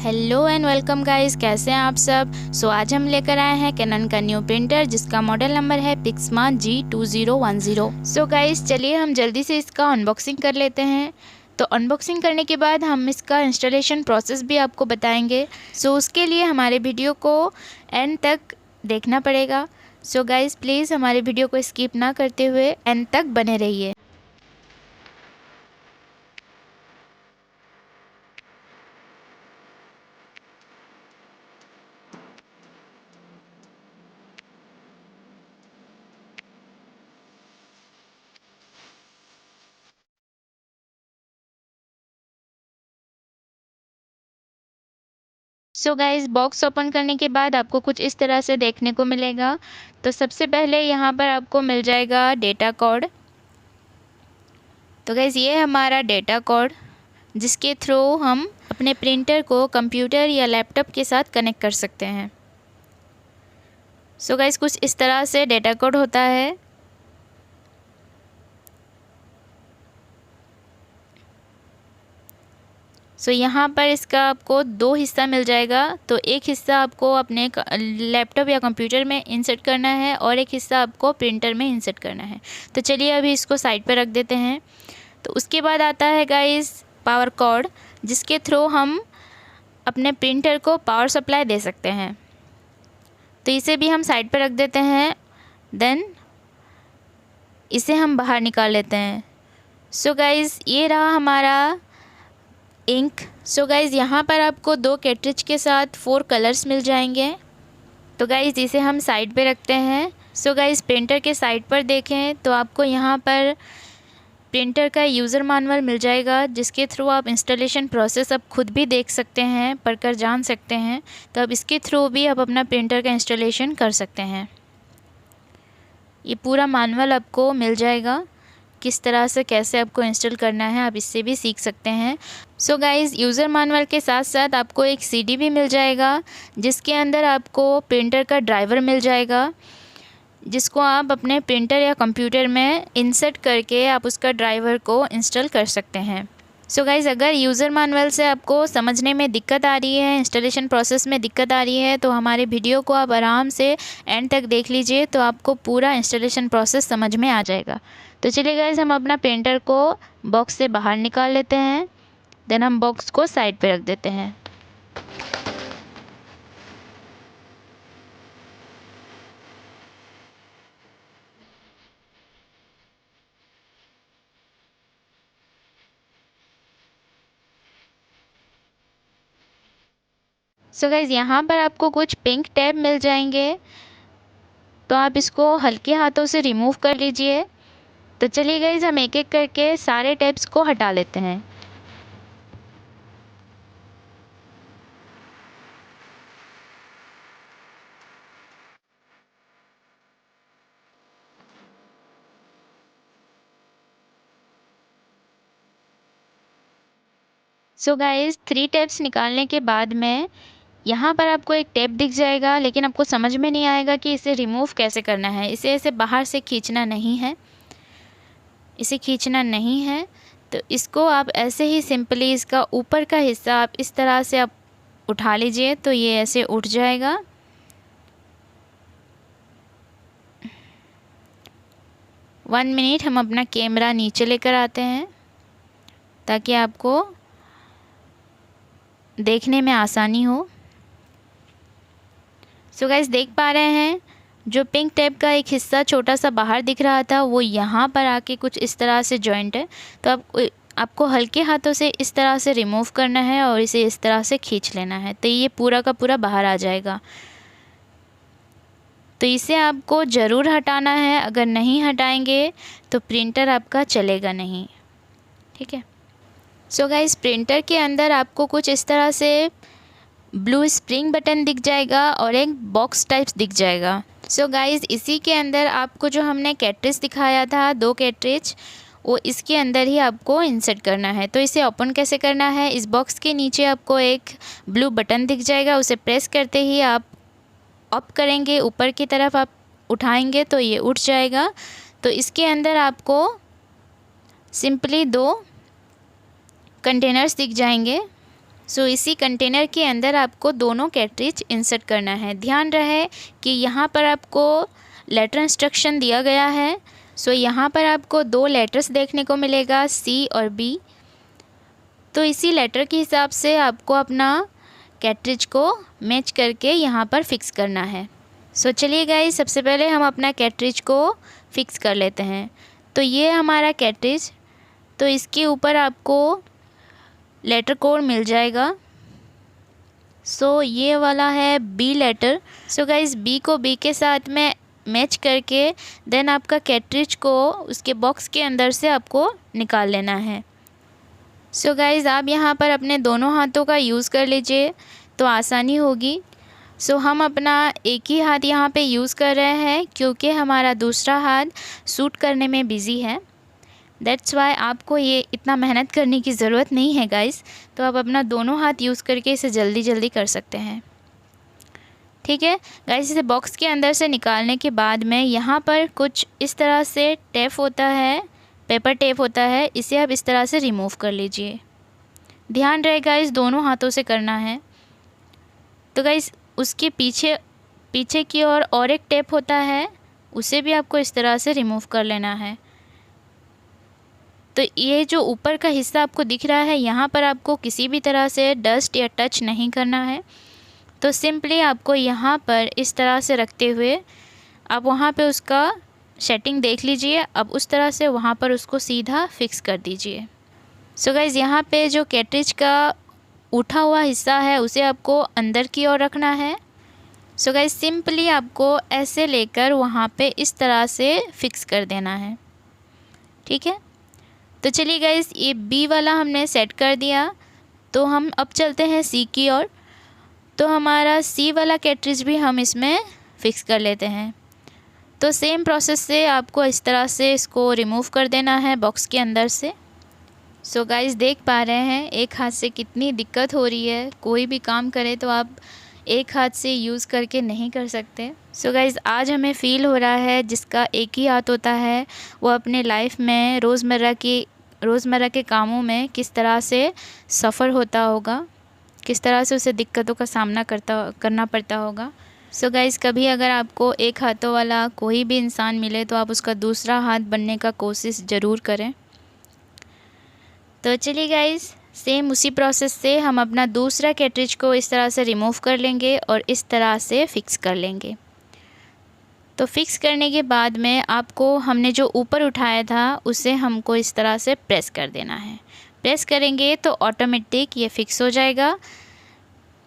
Hello and welcome guys, कैसे हैं आप सब। आज हम लेकर आए हैं कैनन का न्यू प्रिंटर जिसका मॉडल नंबर है पिक्समा G2010। गाइस चलिए हम जल्दी से इसका अनबॉक्सिंग कर लेते हैं। तो अनबॉक्सिंग करने के बाद हम इसका इंस्टॉलेशन प्रोसेस भी आपको बताएंगे। उसके लिए हमारे वीडियो को एंड तक देखना पड़ेगा। गाइस प्लीज़ हमारे वीडियो को स्किप ना करते हुए एंड तक बने रहिए। गाइस बॉक्स ओपन करने के बाद आपको कुछ इस तरह से देखने को मिलेगा। तो सबसे पहले यहाँ पर आपको मिल जाएगा डेटा कोड। तो गाइस ये हमारा डेटा कोड जिसके थ्रू हम अपने प्रिंटर को कंप्यूटर या लैपटॉप के साथ कनेक्ट कर सकते हैं। गाइस कुछ इस तरह से डेटा कोड होता है। यहाँ पर इसका आपको दो हिस्सा मिल जाएगा। तो एक हिस्सा आपको अपने लैपटॉप या कंप्यूटर में इंसर्ट करना है और एक हिस्सा आपको प्रिंटर में इंसर्ट करना है। तो चलिए अभी इसको साइड पर रख देते हैं। तो उसके बाद आता है गाइस पावर कॉर्ड जिसके थ्रू हम अपने प्रिंटर को पावर सप्लाई दे सकते हैं। तो इसे भी हम साइड पर रख देते हैं। देन इसे हम बाहर निकाल लेते हैं। गाइस ये रहा हमारा इंक। गाइज़ यहाँ पर आपको दो कैट्रिज के साथ 4 कलर्स मिल जाएंगे। तो गाइज़ इसे हम साइड पे रखते हैं। गाइज़ प्रिंटर के साइड पर देखें तो आपको यहाँ पर प्रिंटर का यूज़र मैनुअल मिल जाएगा जिसके थ्रू आप इंस्टॉलेशन प्रोसेस अब खुद भी देख सकते हैं, पढ़कर जान सकते हैं। तो अब इसके थ्रू भी आप अपना प्रिंटर का इंस्टॉलेशन कर सकते हैं। ये पूरा मैनुअल आपको मिल जाएगा, किस तरह से कैसे आपको इंस्टॉल करना है आप इससे भी सीख सकते हैं। गाइज़ यूज़र मैनुअल के साथ साथ आपको एक CD भी मिल जाएगा जिसके अंदर आपको प्रिंटर का ड्राइवर मिल जाएगा जिसको आप अपने प्रिंटर या कंप्यूटर में इंसर्ट करके आप उसका ड्राइवर को इंस्टॉल कर सकते हैं। गाइज़ अगर यूज़र मैनुअल से आपको समझने में दिक्कत आ रही है, इंस्टॉलेशन प्रोसेस में दिक्कत आ रही है, तो हमारे वीडियो को आप आराम से एंड तक देख लीजिए तो आपको पूरा इंस्टॉलेशन प्रोसेस समझ में आ जाएगा। तो चलिए गाइज़ हम अपना प्रिंटर को बॉक्स से बाहर निकाल लेते हैं। देन हम बॉक्स को साइड पे रख देते हैं। गाइज़ यहाँ पर आपको कुछ पिंक टैब मिल जाएंगे। तो आप इसको हल्के हाथों से रिमूव कर लीजिए। तो चलिए गाइज़ हम एक एक करके सारे टैब्स को हटा लेते हैं। गाइज़ 3 टैब्स निकालने के बाद में यहाँ पर आपको एक टैब दिख जाएगा, लेकिन आपको समझ में नहीं आएगा कि इसे रिमूव कैसे करना है। इसे ऐसे बाहर से खींचना नहीं है, इसे खींचना नहीं है। तो इसको आप ऐसे ही सिंपली इसका ऊपर का हिस्सा आप इस तरह से आप उठा लीजिए तो ये ऐसे उठ जाएगा। वन मिनट हम अपना कैमरा नीचे लेकर आते हैं ताकि आपको देखने में आसानी हो। गाइस देख पा रहे हैं जो पिंक टैप का एक हिस्सा छोटा सा बाहर दिख रहा था वो यहाँ पर आके कुछ इस तरह से जॉइंट है। तो आपको हल्के हाथों से इस तरह से रिमूव करना है और इसे इस तरह से खींच लेना है तो ये पूरा का पूरा बाहर आ जाएगा। तो इसे आपको ज़रूर हटाना है, अगर नहीं हटाएंगे तो प्रिंटर आपका चलेगा नहीं। ठीक है। गाइस प्रिंटर के अंदर आपको कुछ इस तरह से ब्लू स्प्रिंग बटन दिख जाएगा और एक बॉक्स टाइप्स दिख जाएगा। गाइस इसी के अंदर आपको जो हमने कैट्रिज दिखाया था 2 कैट्रिज वो इसके अंदर ही आपको इंसर्ट करना है। तो इसे ओपन कैसे करना है, इस बॉक्स के नीचे आपको एक ब्लू बटन दिख जाएगा, उसे प्रेस करते ही आप अप करेंगे, ऊपर की तरफ आप उठाएंगे तो ये उठ जाएगा। तो इसके अंदर आपको सिंपली 2 कंटेनर्स दिख जाएंगे। सो इसी कंटेनर के अंदर आपको दोनों कैट्रिज इंसर्ट करना है। ध्यान रहे कि यहाँ पर आपको लेटर इंस्ट्रक्शन दिया गया है। सो यहाँ पर आपको 2 लेटर्स देखने को मिलेगा, C और B। तो इसी लेटर के हिसाब से आपको अपना कैट्रिज को मैच करके यहाँ पर फिक्स करना है। सो चलिए गाइस, सबसे पहले हम अपना कैट्रिज को फिक्स कर लेते हैं। तो ये हमारा कैट्रिज, तो इसके ऊपर आपको लेटर कोड मिल जाएगा। सो ये वाला है B letter. So guys, B को B के साथ में मैच करके देन आपका कैट्रिज को उसके बॉक्स के अंदर से आपको निकाल लेना है। सो गाइस, आप यहाँ पर अपने दोनों हाथों का यूज़ कर लीजिए तो आसानी होगी। सो हम अपना एक ही हाथ यहाँ पे यूज़ कर रहे हैं क्योंकि हमारा दूसरा हाथ शूट करने में बिज़ी है। दैट्स वाई आपको ये इतना मेहनत करने की ज़रूरत नहीं है गाइस। तो आप अपना दोनों हाथ यूज़ करके इसे जल्दी जल्दी कर सकते हैं। ठीक है गाइस, इसे बॉक्स के अंदर से निकालने के बाद में यहाँ पर कुछ इस तरह से टेप होता है, पेपर टेप होता है, इसे आप इस तरह से रिमूव कर लीजिए। ध्यान रहे गाइस, दोनों हाथों से करना है। तो गाइस, उसके पीछे की ओर और एक टेप होता है, उसे भी आपको इस तरह से रिमूव कर लेना है। तो ये जो ऊपर का हिस्सा आपको दिख रहा है, यहाँ पर आपको किसी भी तरह से डस्ट या टच नहीं करना है। तो सिंपली आपको यहाँ पर इस तरह से रखते हुए आप वहाँ पे उसका सेटिंग देख लीजिए। अब उस तरह से वहाँ पर उसको सीधा फिक्स कर दीजिए। सो गाइज़, यहाँ पे जो कैट्रिज का उठा हुआ हिस्सा है उसे आपको अंदर की ओर रखना है। सो गाइज़, सिंपली आपको ऐसे लेकर वहाँ पे इस तरह से फिक्स कर देना है। ठीक है, तो चलिए गाइज़, ये B वाला हमने सेट कर दिया। तो हम अब चलते हैं C की ओर। तो हमारा C वाला कैट्रिज भी हम इसमें फ़िक्स कर लेते हैं। तो सेम प्रोसेस से आपको इस तरह से इसको रिमूव कर देना है बॉक्स के अंदर से। सो गाइज़, देख पा रहे हैं एक हाथ से कितनी दिक्कत हो रही है। कोई भी काम करें तो आप एक हाथ से यूज़ करके नहीं कर सकते। सो गाइज़, आज हमें फ़ील हो रहा है जिसका एक ही हाथ होता है वो अपने लाइफ में रोज़मर्रा के कामों में किस तरह से सफ़र होता होगा, किस तरह से उसे दिक्कतों का सामना करना पड़ता होगा। सो गाइज़, कभी अगर आपको एक हाथों वाला कोई भी इंसान मिले तो आप उसका दूसरा हाथ बनने का कोशिश ज़रूर करें। तो चलिए गाइज़, सेम उसी प्रोसेस से हम अपना दूसरा कैट्रिज को इस तरह से रिमूव कर लेंगे और इस तरह से फ़िक्स कर लेंगे। तो फिक्स करने के बाद में आपको हमने जो ऊपर उठाया था उसे हमको इस तरह से प्रेस कर देना है। प्रेस करेंगे तो ऑटोमेटिक ये फिक्स हो जाएगा।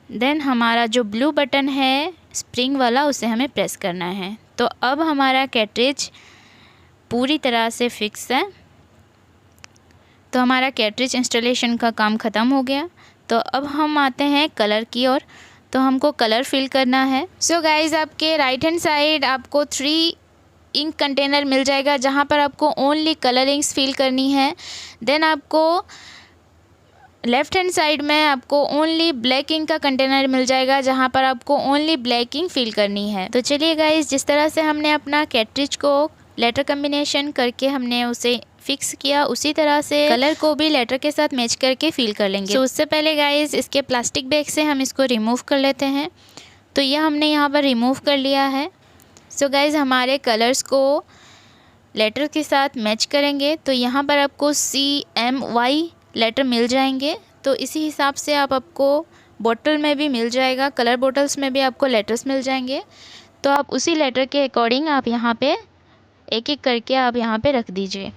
देन हमारा जो ब्लू बटन है स्प्रिंग वाला उसे हमें प्रेस करना है। तो अब हमारा कैट्रिज पूरी तरह से फिक्स है। तो हमारा कैट्रिज इंस्टॉलेशन का काम ख़त्म हो गया। तो अब हम आते हैं कलर की ओर। तो हमको कलर फिल करना है। सो गाइज़, आपके राइट हैंड साइड आपको 3 इंक कंटेनर मिल जाएगा जहाँ पर आपको ओनली कलर इंक्स फिल करनी है। देन आपको लेफ़्ट हैंड साइड में आपको ओनली ब्लैक इंक का कंटेनर मिल जाएगा जहाँ पर आपको ओनली ब्लैक इंक फिल करनी है। तो चलिए गाइज़, जिस तरह से हमने अपना कैट्रिज को लेटर कम्बिनेशन करके हमने उसे फिक्स किया, उसी तरह से कलर को भी लेटर के साथ मैच करके फिल कर लेंगे। तो उससे पहले गाइज़, इसके प्लास्टिक बैग से हम इसको रिमूव कर लेते हैं। तो यह हमने यहाँ पर रिमूव कर लिया है। सो गाइज़, हमारे कलर्स को लेटर के साथ मैच करेंगे। तो यहाँ पर आपको CMY लेटर मिल जाएंगे। तो इसी हिसाब से आपको बोतल में भी मिल जाएगा, कलर बोटल्स में भी आपको लेटर्स मिल जाएंगे। तो आप उसी लेटर के अकॉर्डिंग आप यहाँ पे एक एक करके आप यहाँ पे रख दीजिए।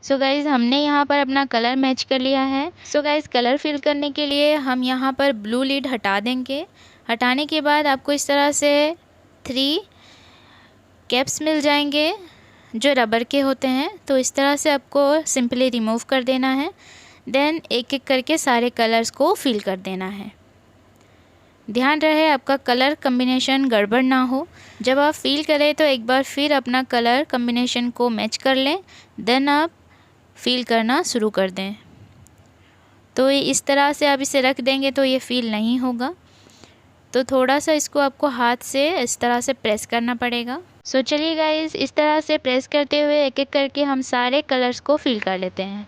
सो गाइज़, हमने यहाँ पर अपना कलर मैच कर लिया है। सो गाइज़, कलर फिल करने के लिए हम यहाँ पर ब्लू लीड हटा देंगे। हटाने के बाद आपको इस तरह से 3 कैप्स मिल जाएंगे जो रबर के होते हैं। तो इस तरह से आपको सिंपली रिमूव कर देना है। देन एक एक करके सारे कलर्स को फिल कर देना है। ध्यान रहे आपका कलर कम्बिनेशन गड़बड़ ना हो। जब आप फिल करें तो एक बार फिर अपना कलर कम्बिनेशन को मैच कर लें। देन आप फिल करना शुरू कर दें। तो इस तरह से आप इसे रख देंगे तो ये फिल नहीं होगा। तो थोड़ा सा इसको आपको हाथ से इस तरह से प्रेस करना पड़ेगा। सो चलिए गाइस, इस तरह से प्रेस करते हुए एक एक करके हम सारे कलर्स को फिल कर लेते हैं।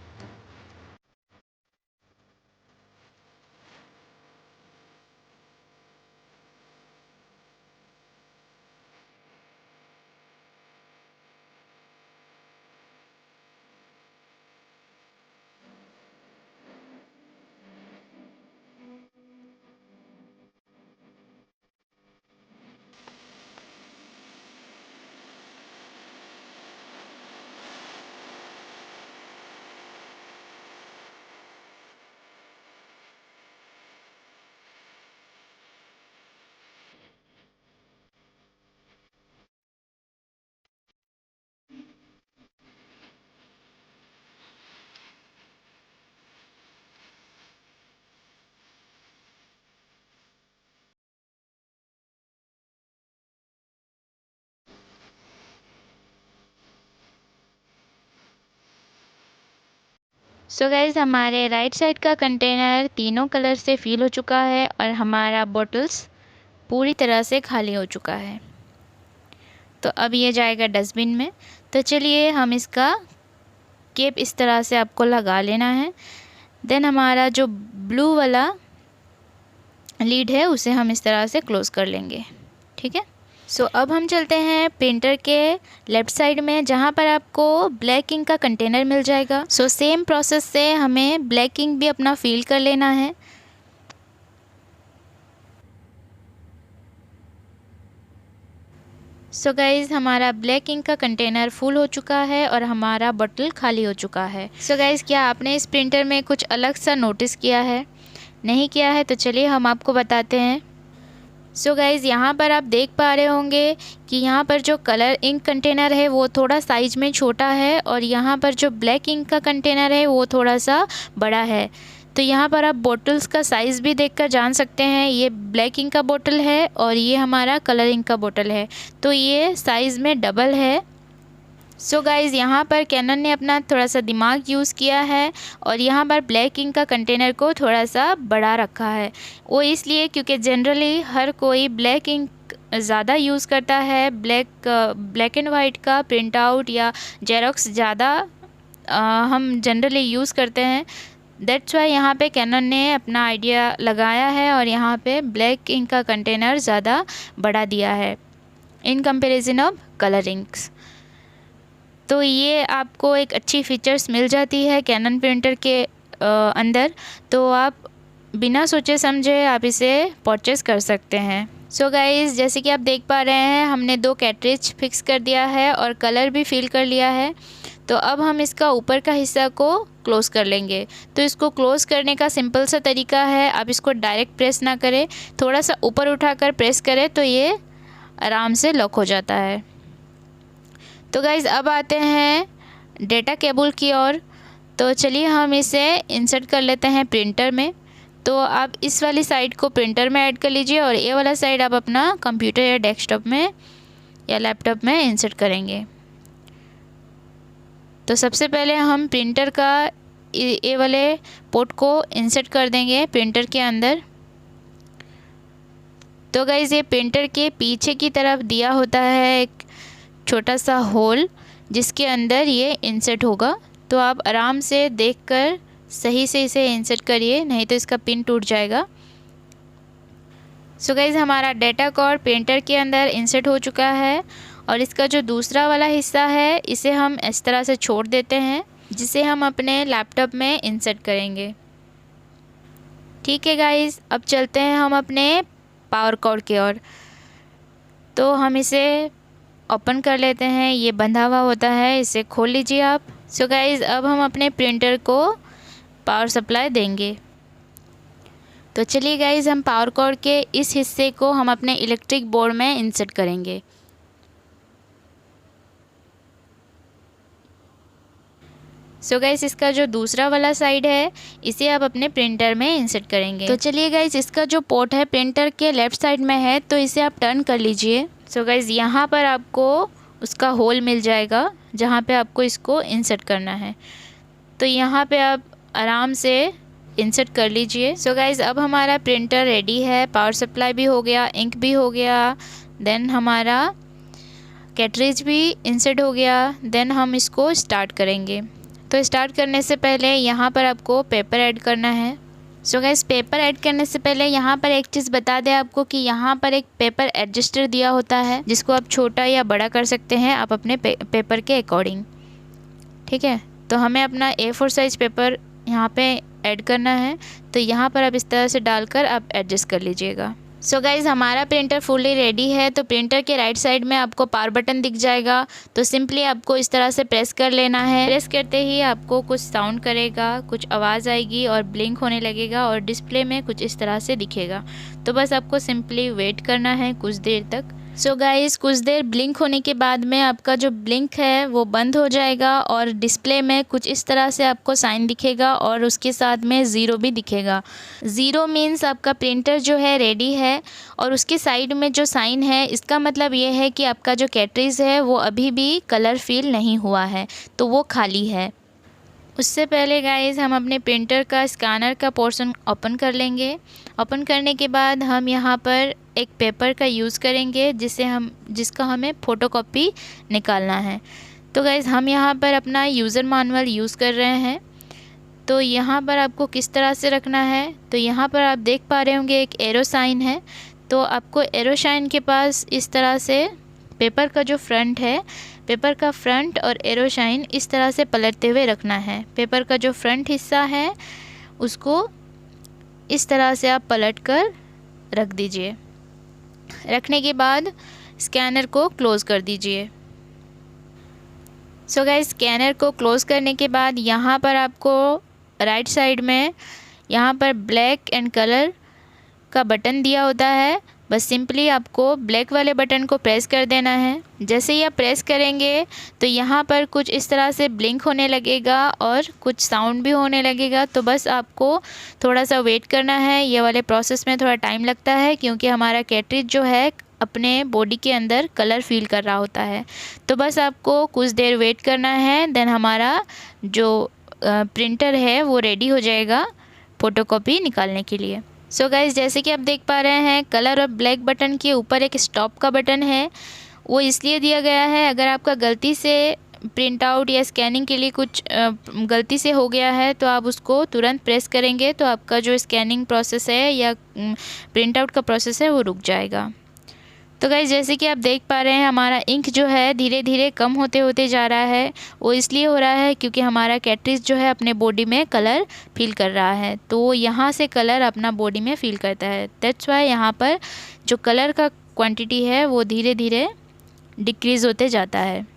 सो गाइज़, हमारे राइट साइड का कंटेनर तीनों कलर से फिल हो चुका है और हमारा बॉटल्स पूरी तरह से खाली हो चुका है। तो अब ये जाएगा डस्टबिन में। तो चलिए हम इसका केप इस तरह से आपको लगा लेना है। देन हमारा जो ब्लू वाला लीड है उसे हम इस तरह से क्लोज़ कर लेंगे। ठीक है। सो अब हम चलते हैं प्रिंटर के लेफ़्ट साइड में, जहाँ पर आपको ब्लैक इंक का कंटेनर मिल जाएगा। सो सेम प्रोसेस से हमें ब्लैक इंक भी अपना फिल कर लेना है। सो गाइज़, हमारा ब्लैक इंक का कंटेनर फुल हो चुका है और हमारा बॉटल खाली हो चुका है। सो गाइज़, क्या आपने इस प्रिंटर में कुछ अलग सा नोटिस किया है? नहीं किया है तो चलिए हम आपको बताते हैं। सो गाइज़, यहाँ पर आप देख पा रहे होंगे कि यहाँ पर जो कलर इंक कंटेनर है वो थोड़ा साइज़ में छोटा है और यहाँ पर जो ब्लैक इंक का कंटेनर है वो थोड़ा सा बड़ा है। तो यहाँ पर आप बोतल्स का साइज़ भी देखकर जान सकते हैं, ये ब्लैक इंक का बोतल है और ये हमारा कलर इंक का बोतल है, तो ये साइज़ में डबल है। सो गाइज़, यहाँ पर कैनन ने अपना थोड़ा सा दिमाग यूज़ किया है और यहाँ पर ब्लैक इंक का कंटेनर को थोड़ा सा बड़ा रखा है। वो इसलिए क्योंकि जनरली हर कोई ब्लैक इंक ज़्यादा यूज़ करता है, ब्लैक एंड वाइट का प्रिंट आउट या जेरोक्स ज़्यादा हम जनरली यूज़ करते हैं। दैट्स वाई यहाँ पे कैनन ने अपना आइडिया लगाया है और यहाँ पे ब्लैक इंक का कंटेनर ज़्यादा बड़ा दिया है in comparison of colour inks. तो ये आपको एक अच्छी फीचर्स मिल जाती है कैनन प्रिंटर के अंदर, तो आप बिना सोचे समझे आप इसे परचेज़ कर सकते हैं। सो गाइज़, जैसे कि आप देख पा रहे हैं हमने 2 कैट्रिज फिक्स कर दिया है और कलर भी फिल कर लिया है। तो अब हम इसका ऊपर का हिस्सा को क्लोज़ कर लेंगे। तो इसको क्लोज़ करने का सिंपल सा तरीका है, आप इसको डायरेक्ट प्रेस ना करें, थोड़ा सा ऊपर उठाकर प्रेस करें तो ये आराम से लॉक हो जाता है। तो गाइज़, अब आते हैं डेटा केबल की ओर। तो चलिए हम इसे इंसर्ट कर लेते हैं प्रिंटर में। तो आप इस वाली साइड को प्रिंटर में ऐड कर लीजिए और ये वाला साइड आप अपना कंप्यूटर या डेस्कटॉप में या लैपटॉप में इंसर्ट करेंगे। तो सबसे पहले हम प्रिंटर का ये वाले पोर्ट को इंसर्ट कर देंगे प्रिंटर के अंदर। तो गाइज़, ये प्रिंटर के पीछे की तरफ दिया होता है एक छोटा सा होल जिसके अंदर ये इंसर्ट होगा। तो आप आराम से देखकर सही से इसे इंसर्ट करिए, नहीं तो इसका पिन टूट जाएगा। सो गाइज़, हमारा डेटा कोड प्रिंटर के अंदर इंसर्ट हो चुका है और इसका जो दूसरा वाला हिस्सा है इसे हम इस तरह से छोड़ देते हैं, जिसे हम अपने लैपटॉप में इंसर्ट करेंगे। ठीक है गाइज़, अब चलते हैं हम अपने पावर कोड की ओर। तो हम इसे ओपन कर लेते हैं, ये बंधा हुआ होता है, इसे खोल लीजिए आप। सो गाइज़, अब हम अपने प्रिंटर को पावर सप्लाई देंगे। तो चलिए गाइज़, हम पावर कोड के इस हिस्से को हम अपने इलेक्ट्रिक बोर्ड में इंसर्ट करेंगे। सो गाइज़, इसका जो दूसरा वाला साइड है इसे आप अपने प्रिंटर में इंसर्ट करेंगे। तो चलिए गाइज़, इसका जो पोर्ट है प्रिंटर के लेफ़्ट साइड में है, तो इसे आप टर्न कर लीजिए। सो गाइज़, यहाँ पर आपको उसका होल मिल जाएगा जहाँ पे आपको इसको इंसर्ट करना है। तो यहाँ पे आप आराम से इंसर्ट कर लीजिए। सो गाइज़ अब हमारा प्रिंटर रेडी है, पावर सप्लाई भी हो गया, इंक भी हो गया, देन हमारा कैटरेज भी इंसर्ट हो गया। देन हम इसको स्टार्ट करेंगे। तो स्टार्ट करने से पहले यहाँ पर आपको पेपर ऐड करना है। सो गाइस पेपर ऐड करने से पहले यहाँ पर एक चीज़ बता दें आपको कि यहाँ पर एक पेपर एडजस्टर दिया होता है, जिसको आप छोटा या बड़ा कर सकते हैं आप अपने पेपर के अकॉर्डिंग। ठीक है, तो हमें अपना A4 साइज़ पेपर यहाँ पे ऐड करना है। तो यहाँ पर आप इस तरह से डालकर आप एडजस्ट कर लीजिएगा। सो गाइज़ हमारा प्रिंटर फुली रेडी है। तो प्रिंटर के राइट साइड में आपको पावर बटन दिख जाएगा। तो सिंपली आपको इस तरह से प्रेस कर लेना है। प्रेस करते ही आपको कुछ साउंड करेगा, कुछ आवाज़ आएगी और ब्लिंक होने लगेगा और डिस्प्ले में कुछ इस तरह से दिखेगा। तो बस आपको सिंपली वेट करना है कुछ देर तक। सो गाइज़ कुछ देर ब्लिंक होने के बाद में आपका जो ब्लिंक है वो बंद हो जाएगा और डिस्प्ले में कुछ इस तरह से आपको साइन दिखेगा और उसके साथ में ज़ीरो भी दिखेगा। ज़ीरो मीन्स आपका प्रिंटर जो है रेडी है, और उसके साइड में जो साइन है इसका मतलब ये है कि आपका जो कैटरेज है वो अभी भी कलर फिल नहीं हुआ है, तो वो खाली है। उससे पहले गाइज़ हम अपने प्रिंटर का स्कैनर का पोर्शन ओपन कर लेंगे। ओपन करने के बाद हम यहाँ पर एक पेपर का यूज़ करेंगे जिसका हमें फ़ोटोकॉपी निकालना है। तो गाइज़ हम यहाँ पर अपना यूज़र मैनुअल यूज़ कर रहे हैं। तो यहाँ पर आपको किस तरह से रखना है, तो यहाँ पर आप देख पा रहे होंगे एक एरो साइन है। तो आपको एरो साइन के पास इस तरह से पेपर का जो फ्रंट है, पेपर का फ्रंट और एरो साइन इस तरह से पलटते हुए रखना है। पेपर का जो फ्रंट हिस्सा है उसको इस तरह से आप पलट कर रख दीजिए। रखने के बाद स्कैनर को क्लोज़ कर दीजिए। सो गाइस स्कैनर को क्लोज़ करने के बाद यहाँ पर आपको राइट साइड में यहाँ पर ब्लैक एंड कलर का बटन दिया होता है। बस सिंपली आपको ब्लैक वाले बटन को प्रेस कर देना है। जैसे ही आप प्रेस करेंगे तो यहाँ पर कुछ इस तरह से ब्लिंक होने लगेगा और कुछ साउंड भी होने लगेगा। तो बस आपको थोड़ा सा वेट करना है। ये वाले प्रोसेस में थोड़ा टाइम लगता है क्योंकि हमारा कैटरेज जो है अपने बॉडी के अंदर कलर फील कर रहा होता है। तो बस आपको कुछ देर वेट करना है, देन हमारा जो प्रिंटर है वो रेडी हो जाएगा फ़ोटोकॉपी निकालने के लिए। सो गाइज़ जैसे कि आप देख पा रहे हैं कलर और ब्लैक बटन के ऊपर एक स्टॉप का बटन है। वो इसलिए दिया गया है, अगर आपका गलती से प्रिंट आउट या स्कैनिंग के लिए कुछ गलती से हो गया है तो आप उसको तुरंत प्रेस करेंगे तो आपका जो स्कैनिंग प्रोसेस है या प्रिंट आउट का प्रोसेस है वो रुक जाएगा। तो गाइज़ जैसे कि आप देख पा रहे हैं हमारा इंक जो है धीरे धीरे कम होते होते जा रहा है। वो इसलिए हो रहा है क्योंकि हमारा कैटरेज जो है अपने बॉडी में कलर फील कर रहा है। तो वो यहाँ से कलर अपना बॉडी में फील करता है। दैट्स वाई यहाँ पर जो कलर का क्वांटिटी है वो धीरे धीरे डिक्रीज़ होते जाता है।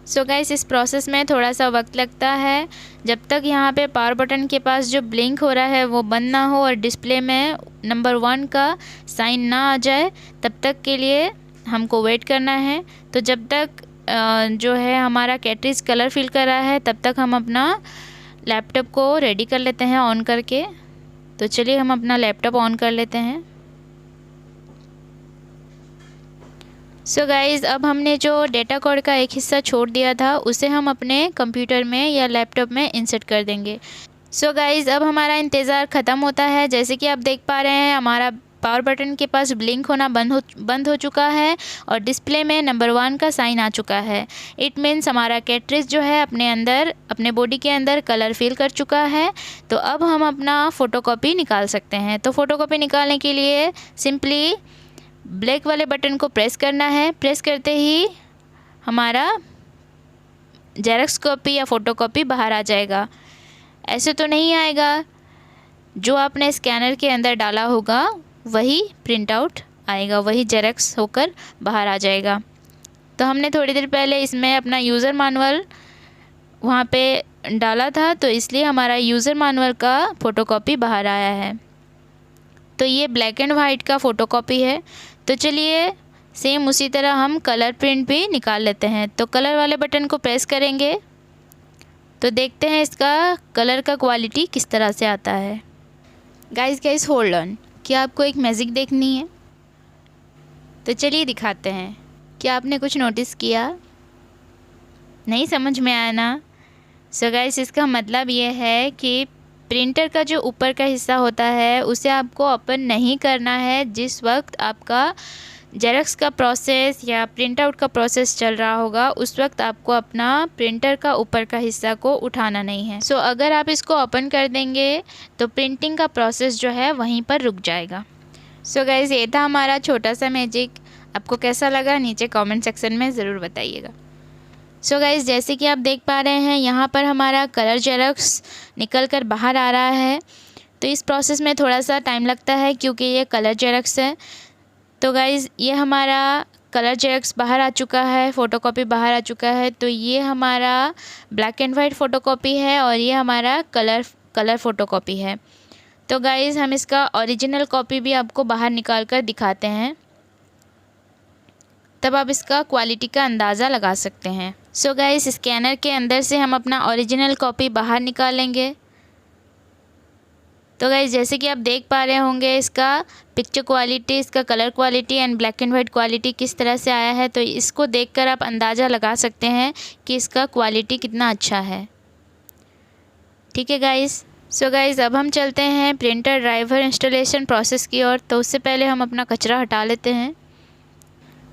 सो गाइस इस प्रोसेस में थोड़ा सा वक्त लगता है। जब तक यहाँ पे पावर बटन के पास जो ब्लिंक हो रहा है वो बंद ना हो और डिस्प्ले में नंबर 1 का साइन ना आ जाए तब तक के लिए हमको वेट करना है। तो जब तक जो है हमारा कैटरेज कलर फिल कर रहा है तब तक हम अपना लैपटॉप को रेडी कर लेते हैं ऑन करके। तो चलिए हम अपना लैपटॉप ऑन कर लेते हैं। सो गाइज़ अब हमने जो डेटा कोड का एक हिस्सा छोड़ दिया था उसे हम अपने कंप्यूटर में या लैपटॉप में इंसर्ट कर देंगे। सो गाइज़ अब हमारा इंतज़ार ख़त्म होता है। जैसे कि आप देख पा रहे हैं हमारा पावर बटन के पास ब्लिंक होना बंद हो चुका है और डिस्प्ले में नंबर 1 का साइन आ चुका है। इट मीन्स हमारा कैटरेज जो है अपने बॉडी के अंदर कलर फिल कर चुका है। तो अब हम अपना फ़ोटोकॉपी निकाल सकते हैं। तो फ़ोटोकॉपी निकालने के लिए सिंपली ब्लैक वाले बटन को प्रेस करना है। प्रेस करते ही हमारा जेरॉक्स कॉपी या फ़ोटोकॉपी बाहर आ जाएगा। ऐसे तो नहीं आएगा, जो आपने स्कैनर के अंदर डाला होगा वही प्रिंट आउट आएगा, वही जेरॉक्स होकर बाहर आ जाएगा। तो हमने थोड़ी देर पहले इसमें अपना यूज़र मैनुअल वहाँ पे डाला था तो इसलिए हमारा यूज़र मैनुअल का फ़ोटोकॉपी बाहर आया है। तो ये ब्लैक एंड वाइट का फ़ोटोकॉपी है। तो चलिए सेम उसी तरह हम कलर प्रिंट भी निकाल लेते हैं। तो कलर वाले बटन को प्रेस करेंगे तो देखते हैं इसका कलर का क्वालिटी किस तरह से आता है। गाइस होल्ड ऑन, क्या आपको एक मैजिक देखनी है? तो चलिए दिखाते हैं। क्या आपने कुछ नोटिस किया? नहीं समझ में आया ना? सो गाइस इसका मतलब ये है कि प्रिंटर का जो ऊपर का हिस्सा होता है उसे आपको ओपन नहीं करना है जिस वक्त आपका जेरॉक्स का प्रोसेस या प्रिंट आउट का प्रोसेस चल रहा होगा। उस वक्त आपको अपना प्रिंटर का ऊपर का हिस्सा को उठाना नहीं है। सो अगर आप इसको ओपन कर देंगे तो प्रिंटिंग का प्रोसेस जो है वहीं पर रुक जाएगा। सो गाइज़, ये था हमारा छोटा सा मैजिक। आपको कैसा लगा नीचे कमेंट सेक्शन में ज़रूर बताइएगा। सो गाइज़, जैसे कि आप देख पा रहे हैं यहाँ पर हमारा कलर जेरॉक्स निकल कर बाहर आ रहा है। तो इस प्रोसेस में थोड़ा सा टाइम लगता है क्योंकि ये कलर जेरॉक्स है। तो गाइज़, ये हमारा कलर जेरॉक्स बाहर आ चुका है, फ़ोटोकॉपी बाहर आ चुका है। तो ये हमारा ब्लैक एंड वाइट फ़ोटोकॉपी है और ये हमारा कलर फ़ोटोकॉपी है। तो गाइज़, हम इसका ओरिजिनल कॉपी भी आपको बाहर निकाल कर दिखाते हैं, तब आप इसका क्वालिटी का अंदाज़ा लगा सकते हैं। सो गाइज़, स्कैनर के अंदर से हम अपना ओरिजिनल कॉपी बाहर निकालेंगे। तो गाइज़, जैसे कि आप देख पा रहे होंगे इसका पिक्चर क्वालिटी, इसका colour quality and black and white quality किस तरह से आया है। तो इसको देखकर आप अंदाज़ा लगा सकते हैं कि इसका क्वालिटी कितना अच्छा है। ठीक है गाइज़। सो गाइज़, अब हम चलते हैं प्रिंटर ड्राइवर इंस्टॉलेशन प्रोसेस की ओर। तो उससे पहले हम अपना कचरा हटा लेते हैं।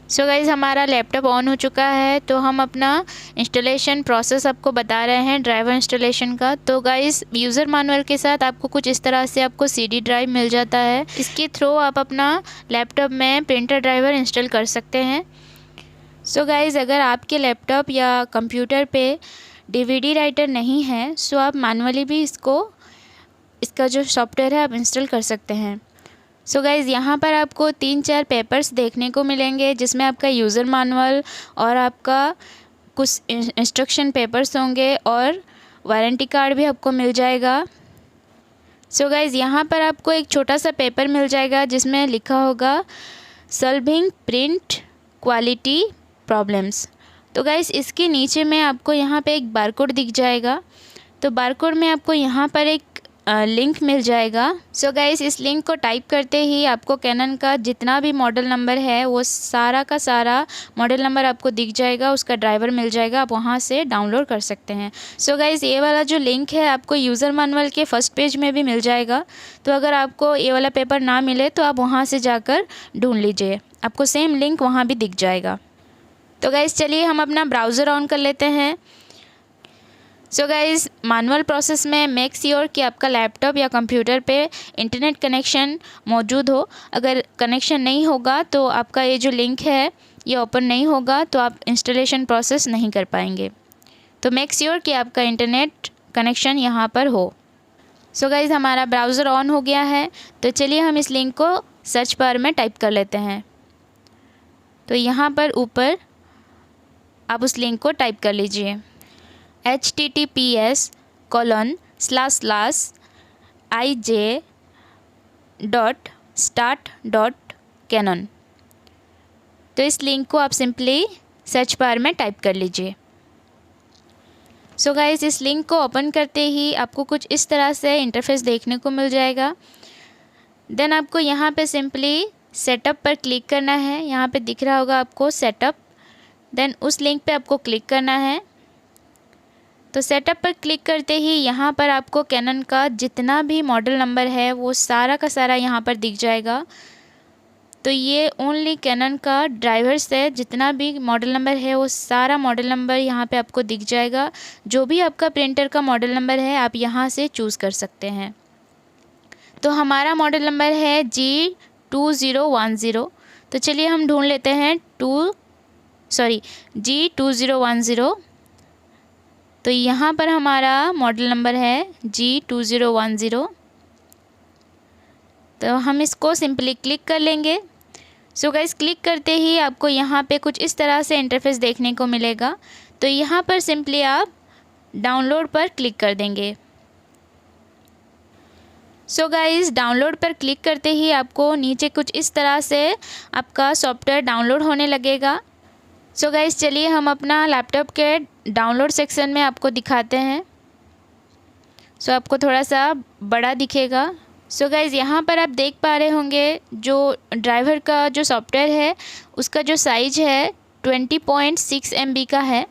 सो गाइज़, हमारा लैपटॉप ऑन हो चुका है। तो हम अपना इंस्टॉलेशन प्रोसेस आपको बता रहे हैं ड्राइवर इंस्टॉलेशन का। तो गाइज़, यूज़र मैनुअल के साथ आपको कुछ इस तरह से आपको CD ड्राइव मिल जाता है। इसके थ्रू आप अपना लैपटॉप में प्रिंटर ड्राइवर इंस्टॉल कर सकते हैं। सो गाइज़, अगर आपके लैपटॉप या कंप्यूटर पे DVD राइटर नहीं है सो आप मैनुअली भी इसका जो सॉफ्टवेयर है आप इंस्टॉल कर सकते हैं। सो गाइज़, यहाँ पर आपको 3-4 पेपर्स देखने को मिलेंगे जिसमें आपका यूज़र मैनुअल और आपका कुछ इंस्ट्रक्शन पेपर्स होंगे और वारंटी कार्ड भी आपको मिल जाएगा। सो गाइज़, यहाँ पर आपको एक छोटा सा पेपर मिल जाएगा जिसमें लिखा होगा सॉल्विंग प्रिंट क्वालिटी प्रॉब्लम्स। तो गाइज़, इसके नीचे में आपको यहाँ पे एक बारकोड दिख जाएगा। तो बारकोड में आपको यहाँ पर एक लिंक मिल जाएगा। सो गाइज़, इस लिंक को टाइप करते ही आपको कैनन का जितना भी मॉडल नंबर है वो सारा का सारा मॉडल नंबर आपको दिख जाएगा, उसका ड्राइवर मिल जाएगा, आप वहाँ से डाउनलोड कर सकते हैं। सो गाइज़, ये वाला जो लिंक है आपको यूज़र मैनुअल के फर्स्ट पेज में भी मिल जाएगा। तो अगर आपको ये वाला पेपर ना मिले तो आप वहाँ से जाकर ढूंढ लीजिए, आपको सेम लिंक वहाँ भी दिख जाएगा। तो गाइज़, चलिए हम अपना ब्राउज़र ऑन कर लेते हैं। सो गाइज़, मैनुअल प्रोसेस में मेक श्योर कि आपका लैपटॉप या कंप्यूटर पे इंटरनेट कनेक्शन मौजूद हो। अगर कनेक्शन नहीं होगा तो आपका ये जो लिंक है ये ओपन नहीं होगा, तो आप इंस्टॉलेशन प्रोसेस नहीं कर पाएंगे। तो मेक श्योर कि आपका इंटरनेट कनेक्शन यहाँ पर हो। सो गाइज़, हमारा ब्राउज़र ऑन हो गया है। तो चलिए हम इस लिंक को सर्च बार में टाइप कर लेते हैं। तो यहाँ पर ऊपर आप उस लिंक को टाइप कर लीजिए https://ij.start.canon। तो इस लिंक को आप सिंपली सर्च बार में टाइप कर लीजिए। सो गाइज़, इस लिंक को ओपन करते ही आपको कुछ इस तरह से इंटरफेस देखने को मिल जाएगा। देन आपको यहाँ पे सिंपली सेटअप पर क्लिक करना है। यहाँ पे दिख रहा होगा आपको सेटअप। देन उस लिंक पे आपको क्लिक करना है। तो सेटअप पर क्लिक करते ही यहाँ पर आपको कैनन का जितना भी मॉडल नंबर है वो सारा का सारा यहाँ पर दिख जाएगा। तो ये ओनली कैनन का ड्राइवर से जितना भी मॉडल नंबर है वो सारा मॉडल नंबर यहाँ पे आपको दिख जाएगा। जो भी आपका प्रिंटर का मॉडल नंबर है आप यहाँ से चूज़ कर सकते हैं। तो हमारा मॉडल नंबर है G2010। तो चलिए हम ढूंढ लेते हैं G2010। तो यहाँ पर हमारा मॉडल नंबर है G2010। तो हम इसको सिंपली क्लिक कर लेंगे। सो गाइस, क्लिक करते ही आपको यहाँ पे कुछ इस तरह से इंटरफेस देखने को मिलेगा। तो यहाँ पर सिंपली आप डाउनलोड पर क्लिक कर देंगे। सो गाइस, डाउनलोड पर क्लिक करते ही आपको नीचे कुछ इस तरह से आपका सॉफ्टवेयर डाउनलोड होने लगेगा। सो गाइस, चलिए हम अपना लैपटॉप के डाउनलोड सेक्शन में आपको दिखाते हैं। सो आपको थोड़ा सा बड़ा दिखेगा। सो गाइज़, यहाँ पर आप देख पा रहे होंगे जो ड्राइवर का जो सॉफ्टवेयर है उसका जो साइज़ है 20.6 MB का है।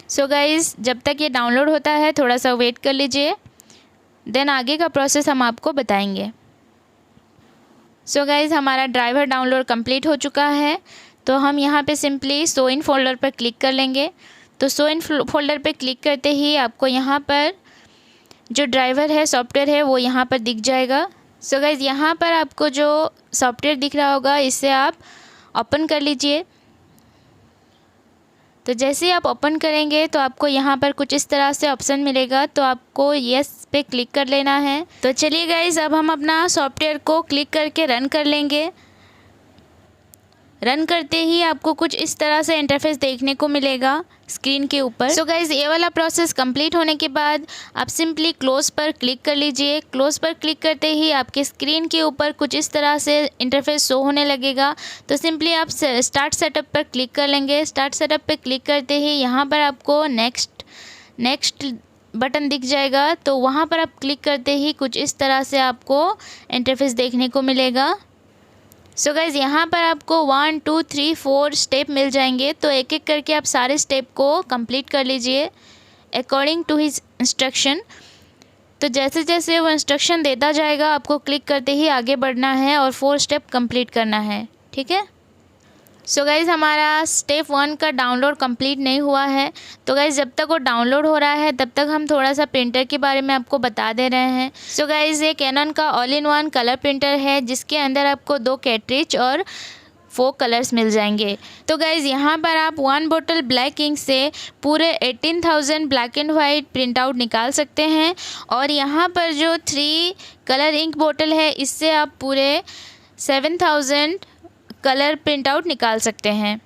सो गाइज़, जब तक ये डाउनलोड होता है थोड़ा सा वेट कर लीजिए। देन आगे का प्रोसेस हम आपको बताएंगे। सो गाइज़, हमारा ड्राइवर डाउनलोड कंप्लीट हो चुका है। तो हम यहाँ पे सिंपली शो इन फोल्डर पर क्लिक कर लेंगे। तो शो इन फोल्डर पर क्लिक करते ही आपको यहाँ पर जो ड्राइवर है, सॉफ्टवेयर है, वो यहाँ पर दिख जाएगा। सो गाइज़, यहाँ पर आपको जो सॉफ्टवेयर दिख रहा होगा इसे आप ओपन कर लीजिए। तो जैसे ही आप ओपन करेंगे तो आपको यहाँ पर कुछ इस तरह से ऑप्शन मिलेगा, तो आपको यस पे क्लिक कर लेना है। तो चलिए गाइज़, अब हम अपना सॉफ्टवेयर को क्लिक करके रन कर लेंगे। रन करते ही आपको कुछ इस तरह से इंटरफेस देखने को मिलेगा स्क्रीन के ऊपर। सो गाइज़, ये वाला प्रोसेस कंप्लीट होने के बाद आप सिंपली क्लोज पर क्लिक कर लीजिए। क्लोज पर क्लिक करते ही आपके स्क्रीन के ऊपर कुछ इस तरह से इंटरफेस शो होने लगेगा। तो सिंपली आप स्टार्ट सेटअप पर क्लिक कर लेंगे। स्टार्ट सेटअप पर क्लिक करते ही यहाँ पर आपको नेक्स्ट बटन दिख जाएगा। तो वहाँ पर आप क्लिक करते ही कुछ इस तरह से आपको इंटरफेस देखने को मिलेगा। सो गाइज़, यहाँ पर आपको 1 2 3 4 स्टेप मिल जाएंगे। तो एक एक करके आप सारे स्टेप को कंप्लीट कर लीजिए अकॉर्डिंग टू हिज इंस्ट्रक्शन। तो जैसे जैसे वो इंस्ट्रक्शन देता जाएगा आपको क्लिक करते ही आगे बढ़ना है और 4 स्टेप कंप्लीट करना है, ठीक है। सो गाइज़, हमारा स्टेप 1 का डाउनलोड कंप्लीट नहीं हुआ है। तो गाइज़, जब तक वो डाउनलोड हो रहा है तब तक हम थोड़ा सा प्रिंटर के बारे में आपको बता दे रहे हैं। सो गाइज़, ये कैनन का all in one colour printer है जिसके अंदर आपको 2 कैट्रिज और 4 कलर्स मिल जाएंगे। तो गाइज़, यहाँ पर आप 1 बोतल ब्लैक इंक से पूरे 18,000 black and white print out निकाल सकते हैं। और यहाँ पर जो 3 कलर इंक बोतल है इससे आप पूरे 7,000 कलर प्रिंट आउट निकाल सकते हैं।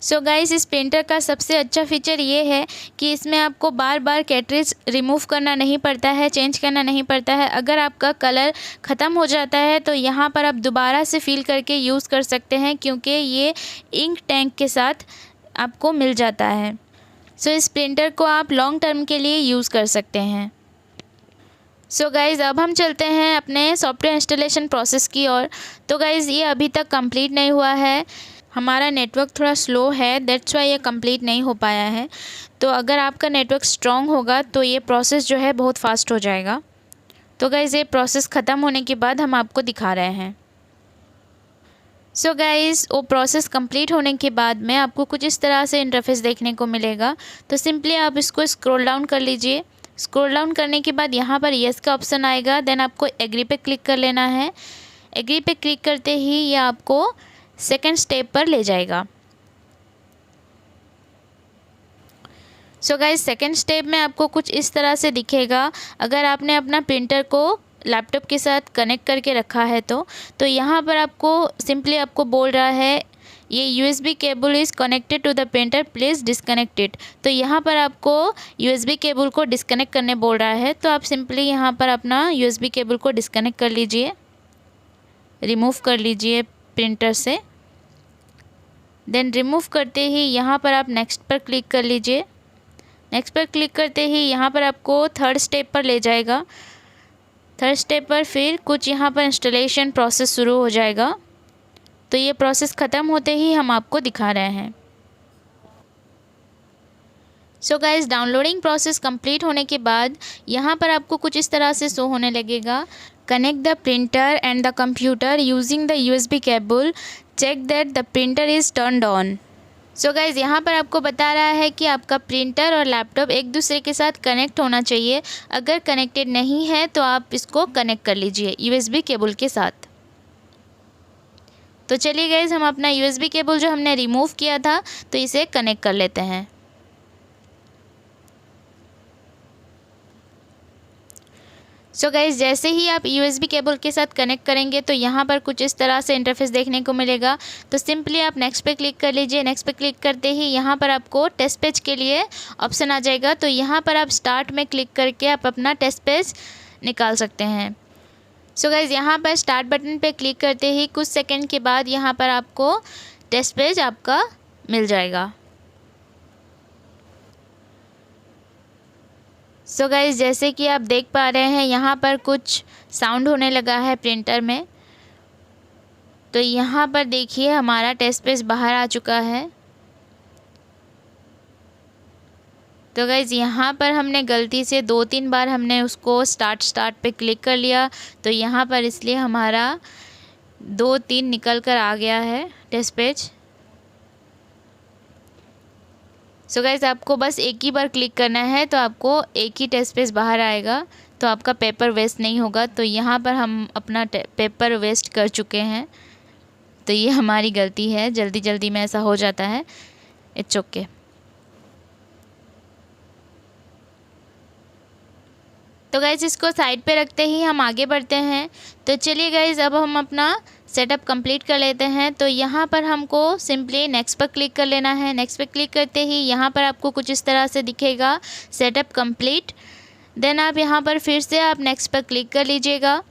सो गाइस, इस प्रिंटर का सबसे अच्छा फीचर ये है कि इसमें आपको बार बार कैट्रिज रिमूव करना नहीं पड़ता है, चेंज करना नहीं पड़ता है। अगर आपका कलर ख़त्म हो जाता है तो यहाँ पर आप दोबारा से फिल करके यूज़ कर सकते हैं, क्योंकि ये इंक टैंक के साथ आपको मिल जाता है। सो इस प्रिंटर को आप लॉन्ग टर्म के लिए यूज़ कर सकते हैं। सो गाइज़, अब हम चलते हैं अपने सॉफ्टवेयर इंस्टॉलेशन प्रोसेस की ओर। तो गाइज़, ये अभी तक कंप्लीट नहीं हुआ है। हमारा नेटवर्क थोड़ा स्लो है, दैट्स वाई ये कंप्लीट नहीं हो पाया है। तो अगर आपका नेटवर्क स्ट्रॉन्ग होगा तो ये प्रोसेस जो है बहुत फास्ट हो जाएगा। तो गाइज़, ये प्रोसेस ख़त्म होने के बाद हम आपको दिखा रहे हैं। सो गाइज़, वो प्रोसेस कंप्लीट होने के बाद में आपको कुछ इस तरह से इंटरफेस देखने को मिलेगा। तो सिंपली आप इसको स्क्रॉल डाउन कर लीजिए। स्क्रॉल डाउन करने के बाद यहाँ पर येस का ऑप्शन आएगा, देन आपको एग्री पे क्लिक कर लेना है। एग्री पे क्लिक करते ही ये आपको सेकंड स्टेप पर ले जाएगा। सो गाइस, सेकंड स्टेप में आपको कुछ इस तरह से दिखेगा। अगर आपने अपना प्रिंटर को लैपटॉप के साथ कनेक्ट करके रखा है तो यहाँ पर आपको सिंपली आपको बोल रहा है ये USB cable is connected to the printer, please disconnect it. तो यहाँ पर आपको USB केबल को डिसकनेक्ट करने बोल रहा है। तो आप सिंपली यहाँ पर अपना USB केबल को डिसकनेक्ट कर लीजिए, रिमूव कर लीजिए प्रिंटर से। देन रिमूव करते ही यहाँ पर आप नेक्स्ट पर क्लिक कर लीजिए। नेक्स्ट पर क्लिक करते ही यहाँ पर आपको थर्ड स्टेप पर ले जाएगा। थर्ड स्टेप पर फिर कुछ यहाँ पर इंस्टॉलेशन प्रोसेस शुरू हो जाएगा। तो ये प्रोसेस ख़त्म होते ही हम आपको दिखा रहे हैं। So guys, downloading process complete होने के बाद यहाँ पर आपको कुछ इस तरह से शो होने लगेगा, connect the printer and the computer using the USB cable, check that the printer is turned on. So guys, यहाँ पर आपको बता रहा है कि आपका प्रिंटर और लैपटॉप एक दूसरे के साथ कनेक्ट होना चाहिए। अगर कनेक्टेड नहीं है तो आप इसको कनेक्ट कर लीजिए USB केबल के साथ। तो चलिए गाइज़, हम अपना USB केबल जो हमने रिमूव किया था तो इसे कनेक्ट कर लेते हैं। सो गाइज़, जैसे ही आप USB केबल के साथ कनेक्ट करेंगे तो यहाँ पर कुछ इस तरह से इंटरफेस देखने को मिलेगा। तो सिंपली आप नेक्स्ट पे क्लिक कर लीजिए। नेक्स्ट पे क्लिक करते ही यहाँ पर आपको टेस्ट पेज के लिए ऑप्शन आ जाएगा। तो यहाँ पर आप स्टार्ट में क्लिक करके आप अपना टेस्ट पेज निकाल सकते हैं। सो गाइज़, यहाँ पर स्टार्ट बटन पे क्लिक करते ही कुछ सेकंड के बाद यहाँ पर आपको टेस्ट पेज आपका मिल जाएगा। सो गाइज़, जैसे कि आप देख पा रहे हैं यहाँ पर कुछ साउंड होने लगा है प्रिंटर में। तो यहाँ पर देखिए हमारा टेस्ट पेज बाहर आ चुका है। तो गाइज़ यहाँ पर हमने गलती से 2-3 बार हमने उसको स्टार्ट पे क्लिक कर लिया, तो यहाँ पर इसलिए हमारा 2-3 निकल कर आ गया है टेस्ट पेज। सो गाइज़ आपको बस एक ही बार क्लिक करना है तो आपको एक ही टेस्ट पेज बाहर आएगा, तो आपका पेपर वेस्ट नहीं होगा। तो यहाँ पर हम अपना पेपर वेस्ट कर चुके हैं, तो ये हमारी गलती है, जल्दी जल्दी में ऐसा हो जाता है, इट्स ओके। तो गाइज़ इसको साइड पे रखते ही हम आगे बढ़ते हैं। तो चलिए गाइज़ अब हम अपना सेटअप कंप्लीट कर लेते हैं। तो यहाँ पर हमको सिंपली नेक्स्ट पर क्लिक कर लेना है। नेक्स्ट पर क्लिक करते ही यहाँ पर आपको कुछ इस तरह से दिखेगा सेटअप कंप्लीट। देन आप यहाँ पर फिर से आप नेक्स्ट पर क्लिक कर लीजिएगा।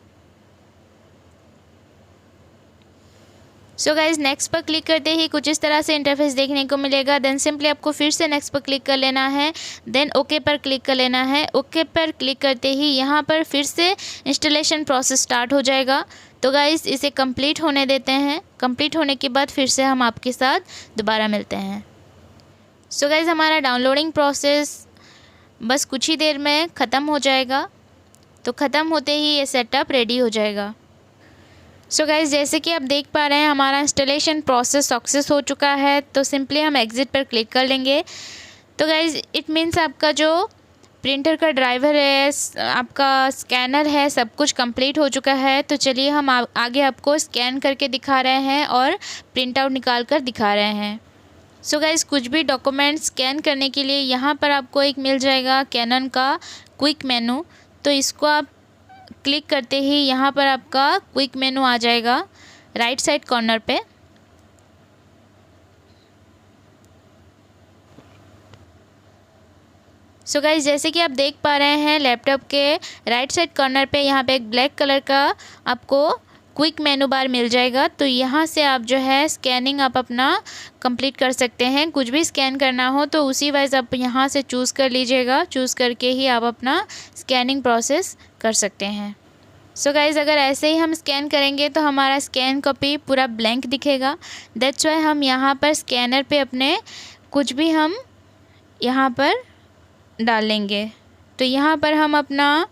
सो गाइज़ नेक्स्ट पर क्लिक करते ही कुछ इस तरह से इंटरफेस देखने को मिलेगा। देन सिंपली आपको फिर से नेक्स्ट पर क्लिक कर लेना है। देन ओके पर क्लिक कर लेना है। ओके पर क्लिक करते ही यहाँ पर फिर से इंस्टॉलेशन प्रोसेस स्टार्ट हो जाएगा। तो गाइज़ इसे कंप्लीट होने देते हैं। कंप्लीट होने के बाद फिर से हम आपके साथ दोबारा मिलते हैं। सो गाइज़ हमारा डाउनलोडिंग प्रोसेस बस कुछ ही देर में ख़त्म हो जाएगा। तो ख़त्म होते ही ये सेटअप रेडी हो जाएगा। सो गाइज़ जैसे कि आप देख पा रहे हैं हमारा इंस्टॉलेशन प्रोसेस सक्सेस हो चुका है। तो सिंपली हम एग्ज़िट पर क्लिक कर लेंगे। तो गाइज़ इट मीन्स आपका जो प्रिंटर का ड्राइवर है, आपका स्कैनर है, सब कुछ कंप्लीट हो चुका है। तो चलिए हम आगे आपको स्कैन करके दिखा रहे हैं और प्रिंट आउट निकाल कर दिखा रहे हैं। सो गाइज़ कुछ भी डॉक्यूमेंट स्कैन करने के लिए यहाँ पर आपको एक मिल जाएगा कैनन का क्विक मेनू। तो इसको आप क्लिक करते ही यहाँ पर आपका क्विक मेनू आ जाएगा राइट साइड कॉर्नर पे। सो गाइज़ जैसे कि आप देख पा रहे हैं लैपटॉप के राइट साइड कॉर्नर पे यहाँ पे एक ब्लैक कलर का आपको क्विक मेनू बार मिल जाएगा। तो यहाँ से आप जो है स्कैनिंग आप अपना कंप्लीट कर सकते हैं। कुछ भी स्कैन करना हो तो उसी वाइज आप यहाँ से चूज़ कर लीजिएगा। चूज़ करके ही आप अपना स्कैनिंग प्रोसेस कर सकते हैं। सो गाइज़ अगर ऐसे ही हम स्कैन करेंगे तो हमारा स्कैन कॉपी पूरा ब्लैंक दिखेगा। दैट्स वाई हम यहाँ पर स्कैनर पे अपने कुछ भी हम यहाँ पर डालेंगे। तो यहाँ पर हम अपना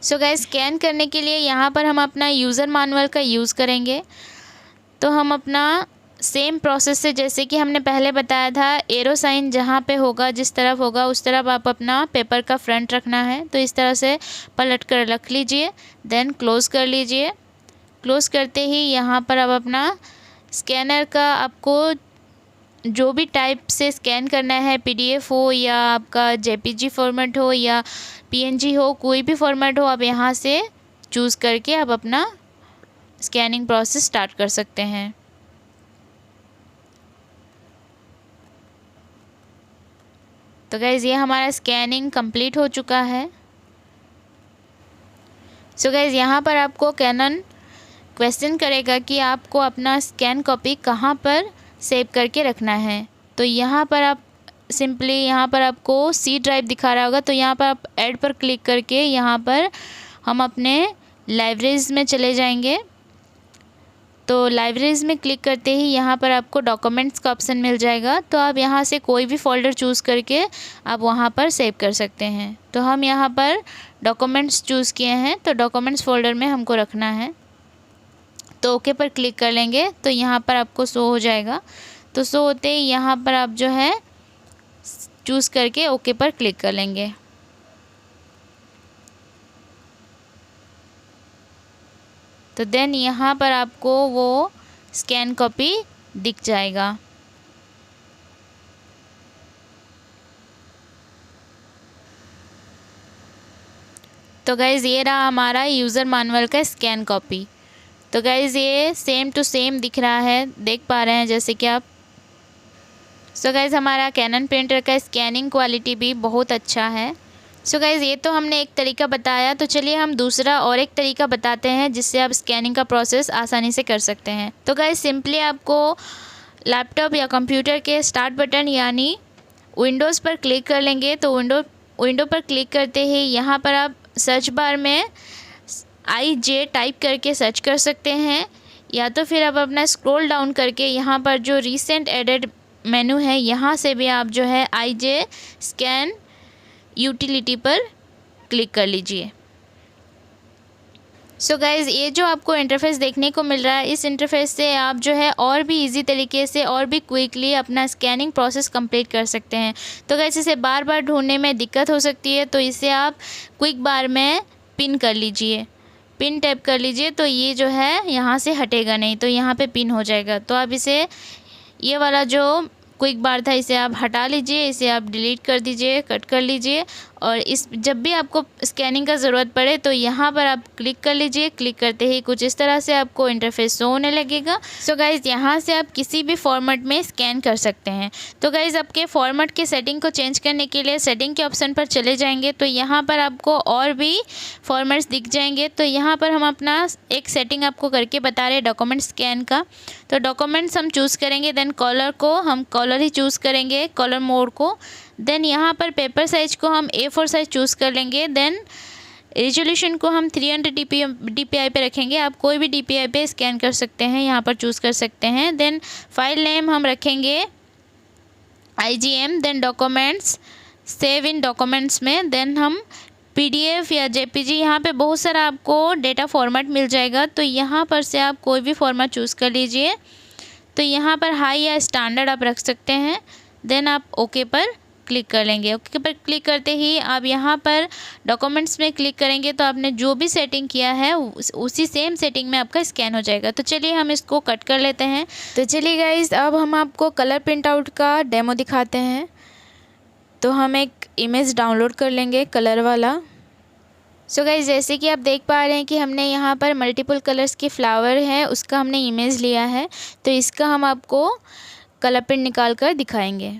सो गाइज़ स्कैन करने के लिए यहाँ पर हम अपना यूज़र मैनुअल का यूज़ करेंगे। तो हम अपना सेम प्रोसेस से जैसे कि हमने पहले बताया था, एरो साइन जहाँ पे होगा जिस तरफ होगा उस तरफ आप अपना पेपर का फ्रंट रखना है। तो इस तरह से पलट कर रख लीजिए। देन क्लोज़ कर लीजिए। क्लोज़ करते ही यहाँ पर अब अपना स्कैनर का आपको जो भी टाइप से स्कैन करना है, PDF हो या आपका JPG फॉर्मेट हो या PNG हो, कोई भी फॉर्मेट हो, आप यहाँ से चूज़ करके आप अपना स्कैनिंग प्रोसेस स्टार्ट कर सकते हैं। तो गाइज़ ये हमारा स्कैनिंग कंप्लीट हो चुका है। सो गाइज़ यहाँ पर आपको कैनन क्वेश्चन करेगा कि आपको अपना स्कैन कॉपी कहाँ पर सेव करके रखना है। तो यहाँ पर आप सिंपली यहाँ पर आपको C ड्राइव दिखा रहा होगा। तो यहाँ पर आप ऐड पर क्लिक करके यहाँ पर हम अपने लाइब्रेरीज़ में चले जाएंगे। तो लाइब्रेरीज़ में क्लिक करते ही यहाँ पर आपको डॉक्यूमेंट्स का ऑप्शन मिल जाएगा। तो आप यहाँ से कोई भी फ़ोल्डर चूज़ करके आप वहाँ पर सेव कर सकते हैं। तो हम यहाँ पर डॉक्यूमेंट्स चूज़ किए हैं, तो डॉक्यूमेंट्स फ़ोल्डर में हमको रखना है। तो ओके पर क्लिक कर लेंगे तो यहाँ पर आपको शो हो जाएगा। तो शो होते ही यहाँ पर आप जो है चूज़ करके ओके पर क्लिक कर लेंगे। तो देन यहाँ पर आपको वो स्कैन कॉपी दिख जाएगा। तो गाइज़ ये रहा हमारा यूज़र मैनुअल का स्कैन कॉपी। तो गाइज़ ये सेम टू सेम दिख रहा है, देख पा रहे हैं जैसे कि आप। सो गाइज़ हमारा कैनन प्रिंटर का स्कैनिंग क्वालिटी भी बहुत अच्छा है। सो गाइज़ ये तो हमने एक तरीका बताया। तो चलिए हम दूसरा और एक तरीका बताते हैं जिससे आप स्कैनिंग का प्रोसेस आसानी से कर सकते हैं। तो गाइज़ सिंपली आपको लैपटॉप या कंप्यूटर के स्टार्ट बटन यानी विंडोज़ पर क्लिक कर लेंगे। तो विंडो पर क्लिक करते ही यहाँ पर आप सर्च बार में IJ टाइप करके सर्च कर सकते हैं, या तो फिर आप अपना स्क्रॉल डाउन करके यहाँ पर जो रिसेंट एडेड मेनू है, यहाँ से भी आप जो है IJ स्कैन यूटिलिटी पर क्लिक कर लीजिए। सो गाइज़, ये जो आपको इंटरफेस देखने को मिल रहा है, इस इंटरफेस से आप जो है और भी इजी तरीके से और भी क्विकली अपना स्कैनिंग प्रोसेस कंप्लीट कर सकते हैं। तो गाइज़, इसे बार बार ढूंढने में दिक्कत हो सकती है, तो इसे आप क्विक बार में पिन कर लीजिए, पिन टैप कर लीजिए, तो ये जो है यहाँ से हटेगा नहीं, तो यहाँ पे पिन हो जाएगा। तो आप इसे, ये वाला जो क्विक बार था, इसे आप हटा लीजिए, इसे आप डिलीट कर दीजिए, कट कर लीजिए, और इस जब भी आपको स्कैनिंग का ज़रूरत पड़े तो यहाँ पर आप क्लिक कर लीजिए। क्लिक करते ही कुछ इस तरह से आपको इंटरफेस शो होने लगेगा। सो गाइज़, यहाँ से आप किसी भी फॉर्मेट में स्कैन कर सकते हैं। तो गाइज़, आपके फॉर्मेट के सेटिंग को चेंज करने के लिए सेटिंग के ऑप्शन पर चले जाएंगे, तो यहाँ पर आपको और भी फॉर्मेट्स दिख जाएंगे। तो यहाँ पर हम अपना एक सेटिंग आपको करके बता रहे हैं डॉक्यूमेंट स्कैन का। तो डॉक्यूमेंट्स हम चूज़ करेंगे, देन कलर को हम कलर ही चूज़ करेंगे, कलर मोड को। देन यहाँ पर पेपर साइज़ को हम A4 साइज़ चूज़ कर लेंगे। देन रेजोल्यूशन को हम 300 DPI पे रखेंगे। आप कोई भी DPI पे स्कैन कर सकते हैं, यहाँ पर चूज़ कर सकते हैं। देन फाइल नेम हम रखेंगे IGM। Then documents, save in documents में। देन हम PDF या JPG, यहाँ पे बहुत सारा आपको डेटा फॉर्मेट मिल जाएगा, तो यहाँ पर से आप कोई भी फॉर्मेट चूज़ कर लीजिए। तो यहाँ पर हाई या स्टैंडर्ड आप रख सकते हैं। देन आप ओके पर क्लिक कर लेंगे। ओके पर क्लिक करते ही आप यहाँ पर डॉक्यूमेंट्स में क्लिक करेंगे, तो आपने जो भी सेटिंग किया है उसी सेम सेटिंग में आपका स्कैन हो जाएगा। तो चलिए हम इसको कट कर लेते हैं। तो चलिए गाइज़, अब हम आपको कलर प्रिंट आउट का डेमो दिखाते हैं। तो हम एक इमेज डाउनलोड कर लेंगे कलर वाला। सो गाइज़, जैसे कि आप देख पा रहे हैं कि हमने यहाँ पर मल्टीपल कलर्स के फ्लावर है, उसका हमने इमेज लिया है। तो इसका हम आपको कलर प्रिंट निकाल कर दिखाएंगे।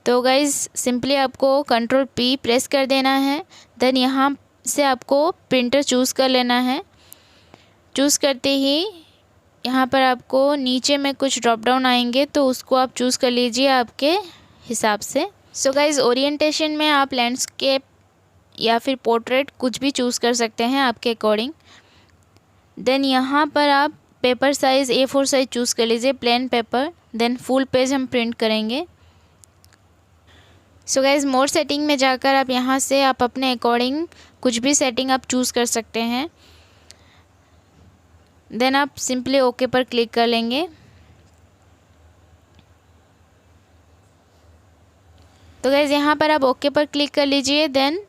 तो गाइज़, सिंपली आपको Ctrl+P प्रेस कर देना है। देन यहाँ से आपको प्रिंटर चूज़ कर लेना है। चूज़ करते ही यहाँ पर आपको नीचे में कुछ ड्रॉप डाउन आएंगे, तो उसको आप चूज़ कर लीजिए आपके हिसाब से। सो गाइज़, ओरिएंटेशन में आप लैंडस्केप या फिर पोर्ट्रेट कुछ भी चूज़ कर सकते हैं आपके अकॉर्डिंग। देन यहाँ पर आप paper size A4 size choose कर लीजिए, plain paper. Then full page हम प्रिंट करेंगे। सो गाइज़, मोर सेटिंग में जाकर आप यहाँ से आप अपने अकॉर्डिंग कुछ भी सेटिंग आप चूज़ कर सकते हैं। देन आप सिंपली ओके पर क्लिक कर लेंगे। तो गाइज़, यहाँ पर आप ओके पर क्लिक कर लीजिए। देन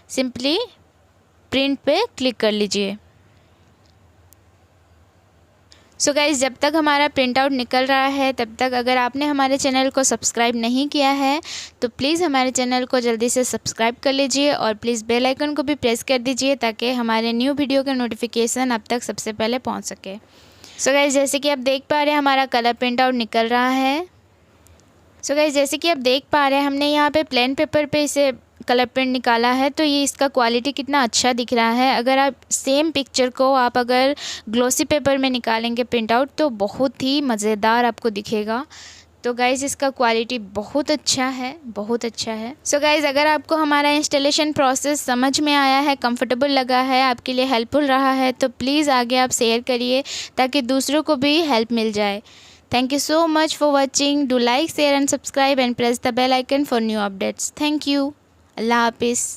सिंपली प्रिंट पे क्लिक कर लीजिए। सो गाइज़, जब तक हमारा प्रिंट आउट निकल रहा है, तब तक अगर आपने हमारे चैनल को सब्सक्राइब नहीं किया है तो प्लीज़ हमारे चैनल को जल्दी से सब्सक्राइब कर लीजिए, और प्लीज़ बेल आइकन को भी प्रेस कर दीजिए, ताकि हमारे न्यू वीडियो का नोटिफिकेशन आप तक सबसे पहले पहुंच सके। सो गाइज़, जैसे कि आप देख पा रहे हैं, हमारा कलर प्रिंट आउट निकल रहा है। सो गाइज़, जैसे कि आप देख पा रहे हैं, हमने यहाँ पे प्लेन पेपर पे इसे कलर प्रिंट निकाला है। तो ये इसका क्वालिटी कितना अच्छा दिख रहा है। अगर आप सेम पिक्चर को आप अगर ग्लॉसी पेपर में निकालेंगे प्रिंट आउट, तो बहुत ही मज़ेदार आपको दिखेगा। तो गाइज़, इसका क्वालिटी बहुत अच्छा है, बहुत अच्छा है। सो गाइज़, अगर आपको हमारा इंस्टॉलेशन प्रोसेस समझ में आया है, कंफर्टेबल लगा है, आपके लिए हेल्पफुल रहा है, तो प्लीज़ आगे आप शेयर करिए, ताकि दूसरों को भी हेल्प मिल जाए। Thank you so much for watching. Do like, share and subscribe and press the bell icon for new updates. Thank you. Allah Hafiz.